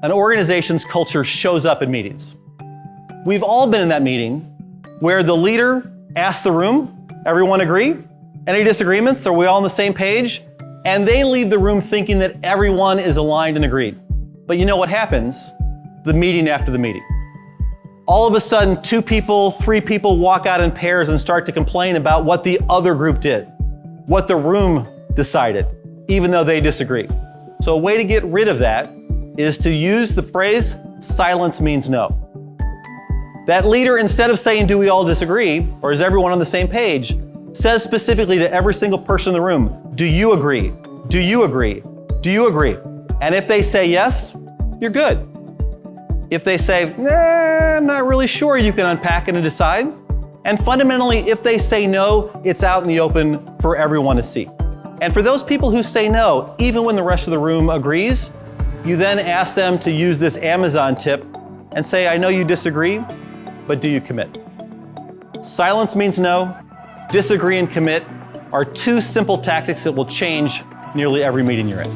an organization's culture shows up in meetings. We've all been in that meeting where the leader asks the room, everyone agree? Any disagreements? Are we all on the same page? And they leave the room thinking that everyone is aligned and agreed. But you know what happens? The meeting after the meeting. All of a sudden, 2 people, 3 people walk out in pairs and start to complain about what the other group did, what the room decided, even though they disagree. So a way to get rid of that is to use the phrase, silence means no. That leader, instead of saying, do we all disagree, or is everyone on the same page, says specifically to every single person in the room, do you agree? Do you agree? Do you agree? And if they say yes, you're good. If they say, nah, I'm not really sure, you can unpack it and decide. And fundamentally, if they say no, it's out in the open for everyone to see. And for those people who say no, even when the rest of the room agrees, you then ask them to use this Amazon tip and say, I know you disagree, but do you commit? Silence means no. Disagree and commit are 2 simple tactics that will change nearly every meeting you're in.